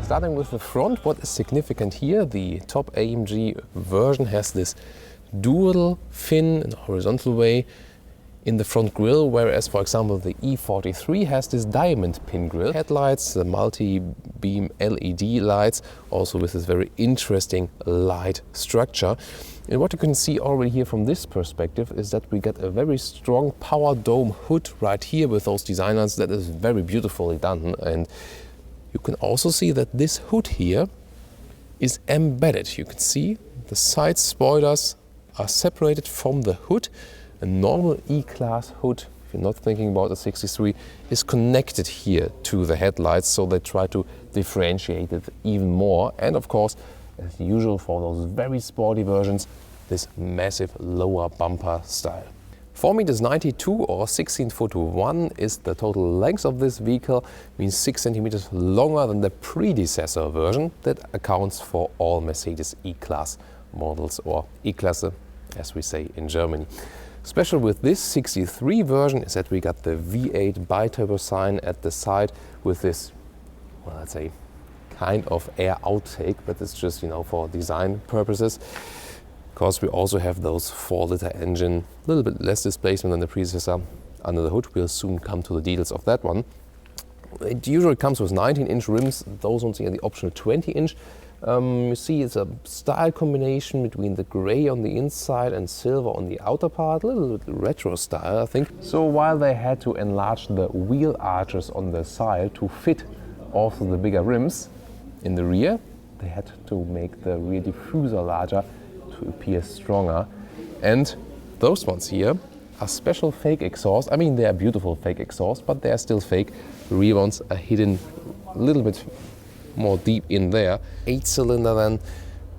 Starting with the front, what is significant here, the top AMG version has this dual fin in a horizontal way in the front grille, whereas for example the E43 has this diamond pin grille. Headlights, the multi-beam LED lights, also with this very interesting light structure. And what you can see already here from this perspective is that we get a very strong power dome hood right here with those designers. That is very beautifully done. And you can also see that this hood here is embedded. You can see the side spoilers are separated from the hood. A normal E-Class hood, if you're not thinking about the 63, is connected here to the headlights, so they try to differentiate it even more. And of course, as usual for those very sporty versions, this massive lower bumper style. 4.92 m or 16'1" is the total length of this vehicle, means 6 centimeters longer than the predecessor version that accounts for all Mercedes E-Class models, or E-Klasse as we say in Germany. Special with this 63 version is that we got the V8 biturbo sign at the side with this, well, let's say, kind of air outtake, but it's just, you know, for design purposes. Because we also have those 4-liter engine, a little bit less displacement than the predecessor under the hood. We'll soon come to the details of that one. It usually comes with 19-inch rims, those ones are the optional 20-inch. You see it's a style combination between the grey on the inside and silver on the outer part, a little bit retro style, I think. So while they had to enlarge the wheel arches on the side to fit also the bigger rims in the rear, they had to make the rear diffuser larger to appear stronger. And those ones here are special fake exhaust. I mean, they are beautiful fake exhaust, but they are still fake. The rear ones are hidden a little bit more deep in there. 8-cylinder then,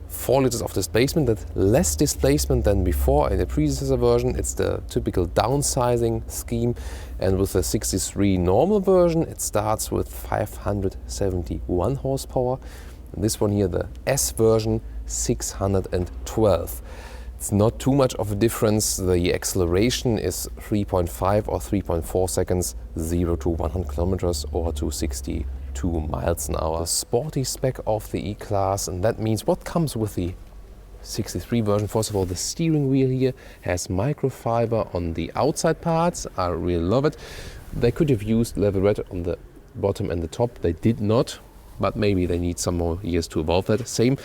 4 liters of displacement, that's less displacement than before in the predecessor version. It's the typical downsizing scheme, and with the 63 normal version it starts with 571 horsepower. And this one here, the S version, 612. It's not too much of a difference. The acceleration is 3.5 or 3.4 seconds, 0 to 100 kilometers or to 62 miles an hour. The sporty spec of the E-Class, and that means what comes with the 63 version. First of all, the steering wheel here has microfiber on the outside parts. I really love it. They could have used level red on the bottom and the top. They did not, but maybe they need some more years to evolve that. Same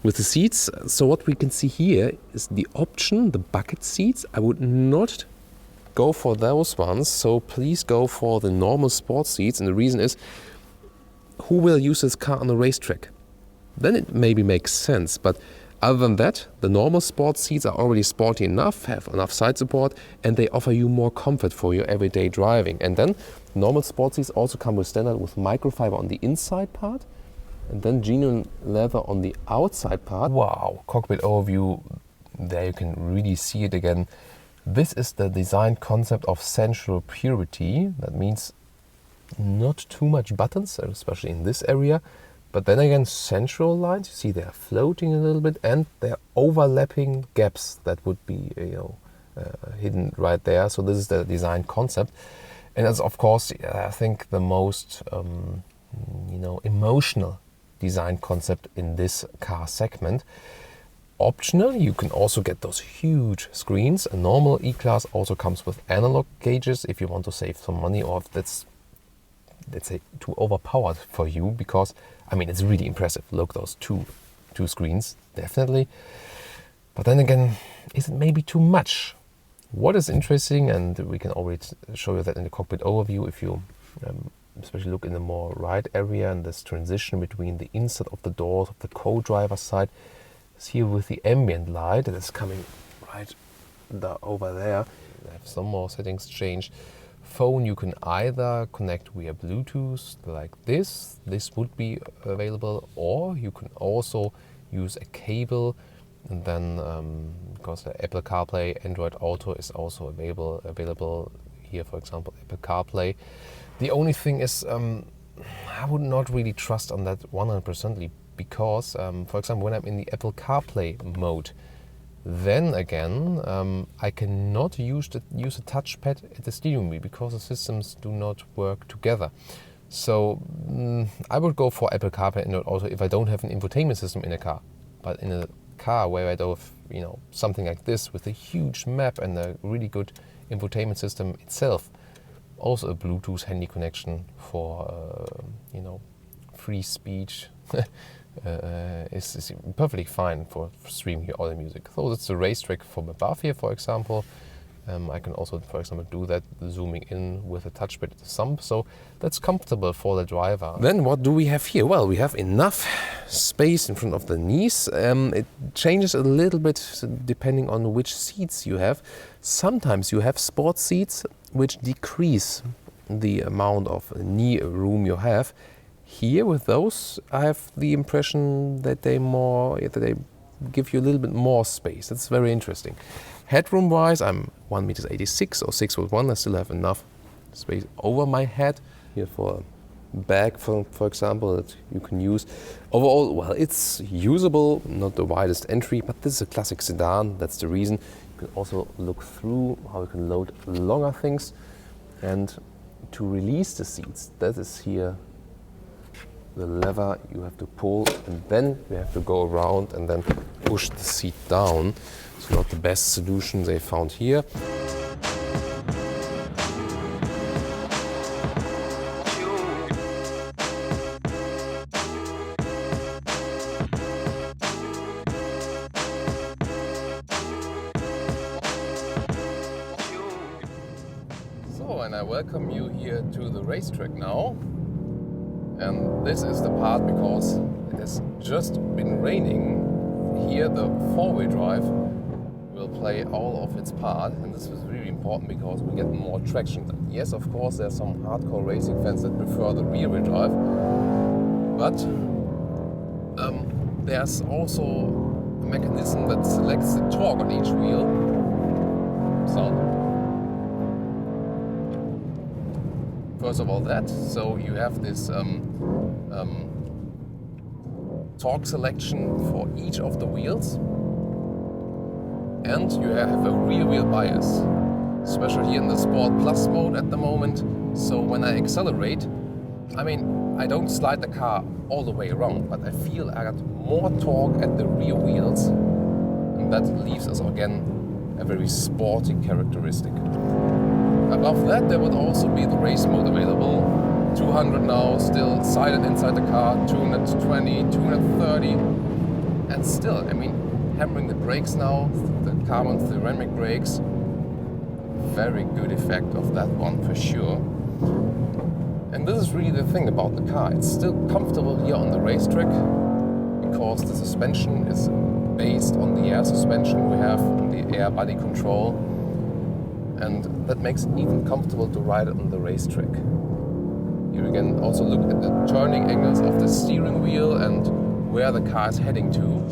with the seats. So what we can see here is the option, the bucket seats. I would not go for those ones, so please go for the normal sport seats. And the reason is, who will use this car on a racetrack? Then it maybe makes sense, but other than that, the normal sport seats are already sporty enough, have enough side support, and they offer you more comfort for your everyday driving. And then normal sport seats also come with standard with microfiber on the inside part, and then genuine leather on the outside part. Wow, cockpit overview, there you can really see it again. This is the design concept of sensual purity. That means not too much buttons, especially in this area, but then again sensual lines. You see they are floating a little bit, and they're overlapping gaps that would be hidden right there. So this is the design concept, and that's of course I think the most emotional design concept in this car segment. Optional, you can also get those huge screens. A normal E-Class also comes with analog gauges if you want to save some money, or if that's, let's say, too overpowered for you, because I mean it's really impressive. Look, those two screens, definitely. But then again, is it maybe too much? What is interesting, and we can already show you that in the cockpit overview, if you especially look in the more right area and this transition between the inside of the doors of the co-driver side, is here with the ambient light that is coming right over there. I have some more settings changed. Phone, you can either connect via Bluetooth like this would be available, or you can also use a cable, and then because the Apple CarPlay, Android Auto is also available here, for example Apple CarPlay. The only thing is I would not really trust on that 100%, because for example when I'm in the Apple CarPlay mode, then again I cannot use a touchpad at the steering wheel because the systems do not work together. So I would go for Apple CarPlay and also if I don't have an infotainment system in a car. But in a car where I don't have, something like this with a huge map and a really good infotainment system itself, also a Bluetooth handy connection for free speech is perfectly fine for streaming your audio music. So that's the racetrack from above here, for example. I can also, for example, do that zooming in with a touchpad at the thumb, so that's comfortable for the driver. Then what do we have here? Well, we have enough space in front of the knees. It changes a little bit depending on which seats you have. Sometimes you have sport seats which decrease the amount of knee room you have. Here with those, I have the impression that they give you a little bit more space. That's very interesting. Headroom wise, I'm 1.86 m or 6'1". I still have enough space over my head here for a bag, for example, that you can use. Overall, well, it's usable, not the widest entry, but this is a classic sedan. That's the reason. You can also look through how you can load longer things. And to release the seats, that is here the lever you have to pull, and then you have to go around and then push the seat down. It's not the best solution they found here. So, and I welcome you here to the racetrack now. And this is the part because it has just been raining. Here the four-wheel drive will play all of its part, and this is really important because we get more traction. Yes, of course, there are some hardcore racing fans that prefer the rear-wheel drive, but there's also a mechanism that selects the torque on each wheel. First of all that, so you have this torque selection for each of the wheels, and you have a rear wheel bias, especially here in the Sport Plus mode at the moment. So when I accelerate, I don't slide the car all the way around, but I feel I got more torque at the rear wheels, and that leaves us again a very sporty characteristic. Above that, there would also be the race mode available. 200 now, still silent inside the car, 220, 230. And still, hammering the brakes now, the carbon ceramic brakes, very good effect of that one for sure. And this is really the thing about the car. It's still comfortable here on the racetrack because the suspension is based on the air suspension we have, the air body control. And that makes it even comfortable to ride it on the racetrack. Here you can also look at the turning angles of the steering wheel and where the car is heading to.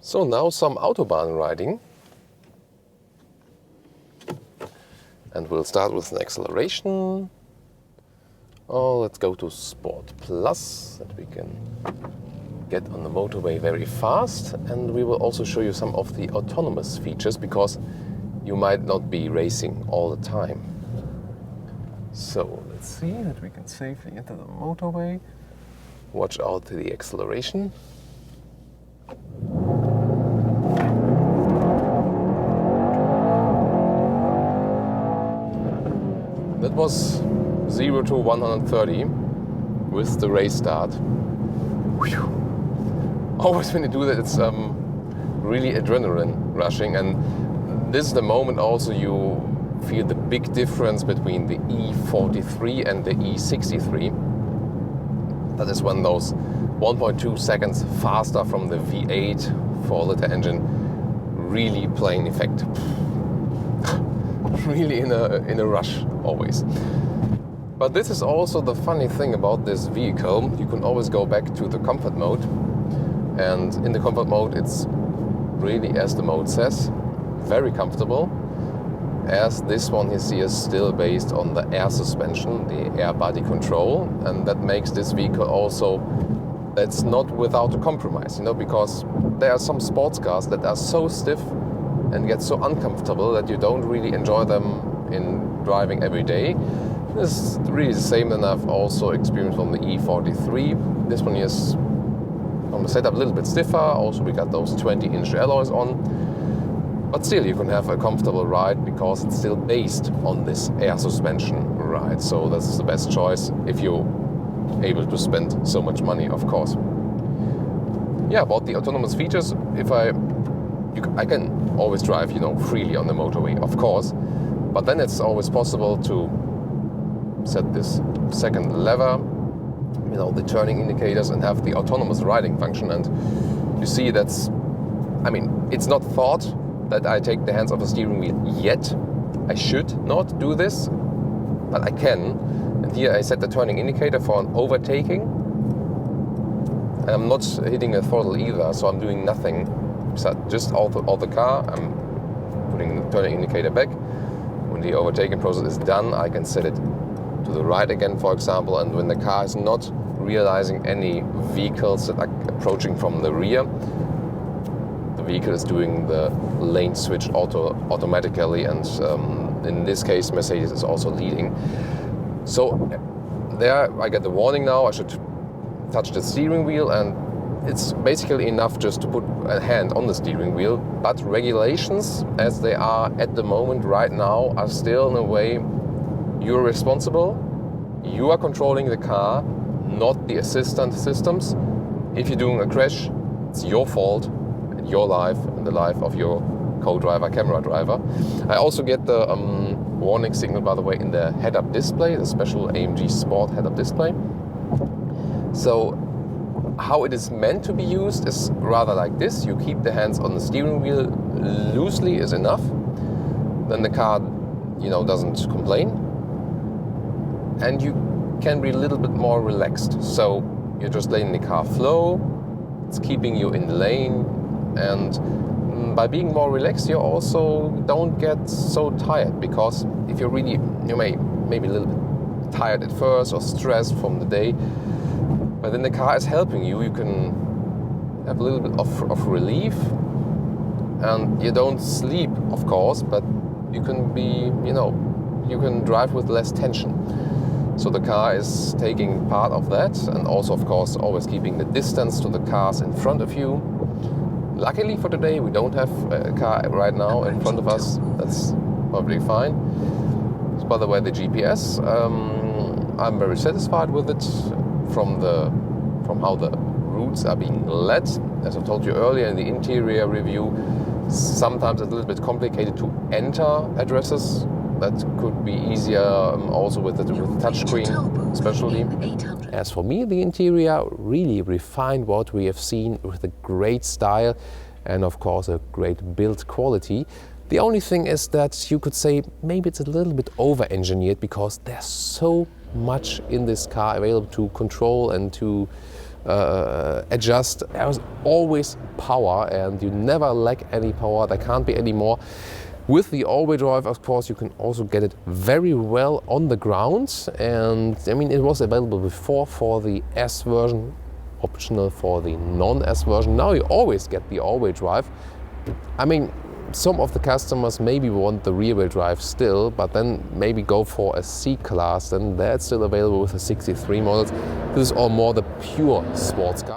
So now some Autobahn riding, and we'll start with an acceleration. Oh, let's go to Sport Plus, that we can get on the motorway very fast, and we will also show you some of the autonomous features because you might not be racing all the time. So let's see that we can safely enter the motorway. Watch out to the acceleration. That was 0 to 130 with the race start. Whew. Always when you do that, it's really adrenaline rushing, and this is the moment also you feel the big difference between the E43 and the E63. That is when those 1.2 seconds faster from the V8 4-liter engine really play an effect. Really in a rush always. But this is also the funny thing about this vehicle. You can always go back to the comfort mode And in the comfort mode, it's really, as the mode says, very comfortable, as this one you see is still based on the air suspension, the air body control, and that makes this vehicle also, that's not without a compromise, because there are some sports cars that are so stiff and get so uncomfortable that you don't really enjoy them in driving every day. This is really the same that I've also experienced on the E43. This one is on the setup a little bit stiffer. Also, we got those 20-inch alloys on. But still, you can have a comfortable ride because it's still based on this air suspension ride. So that's the best choice if you're able to spend so much money, of course. Yeah, about the autonomous features, I can always drive, freely on the motorway, of course. But then it's always possible to set this second lever, the turning indicators, and have the autonomous riding function. And you see it's not thought that I take the hands off the steering wheel yet. I should not do this, but I can. And here I set the turning indicator for an overtaking. And I'm not hitting a throttle either, so I'm doing nothing. So just out the car, I'm putting the turning indicator back. When the overtaking process is done, I can set it to the right again, for example, and when the car is not realizing any vehicles that are approaching from the rear, the vehicle is doing the lane switch automatically, and in this case Mercedes is also leading. So there I get the warning now, I should touch the steering wheel, and it's basically enough just to put a hand on the steering wheel. But regulations as they are at the moment right now are still in a way you're responsible, you are controlling the car, not the assistant systems. If you're doing a crash, it's your fault, and your life and the life of your co-driver, camera driver. I also get the warning signal, by the way, in the head-up display, the special AMG Sport head-up display. So how it is meant to be used is rather like this. You keep the hands on the steering wheel loosely is enough. Then the car, doesn't complain. And you can be a little bit more relaxed. So you're just letting the car flow. It's keeping you in the lane. And by being more relaxed, you also don't get so tired. Because if you may be a little bit tired at first or stressed from the day, but then the car is helping you. You can have a little bit of relief, and you don't sleep, of course, but you can you can drive with less tension. So the car is taking part of that, and also, of course, always keeping the distance to the cars in front of you. Luckily for today, we don't have a car right now in front of us. That's probably fine. So, by the way, the GPS, I'm very satisfied with it. From how the routes are being led. As I told you earlier in the interior review, sometimes it's a little bit complicated to enter addresses. That could be easier also with the touchscreen, especially. As for me, the interior really refined what we have seen with a great style and of course a great build quality. The only thing is that you could say maybe it's a little bit over-engineered because there's so much in this car available to control and to adjust. There's always power and you never lack any power. There can't be any more. With the all-wheel drive, of course, you can also get it very well on the ground. And it was available before for the S version, optional for the non-S version. Now you always get the all-wheel drive. Some of the customers maybe want the rear-wheel drive still, but then maybe go for a C-Class, then that's still available with the 63 models. This is all more the pure sports car.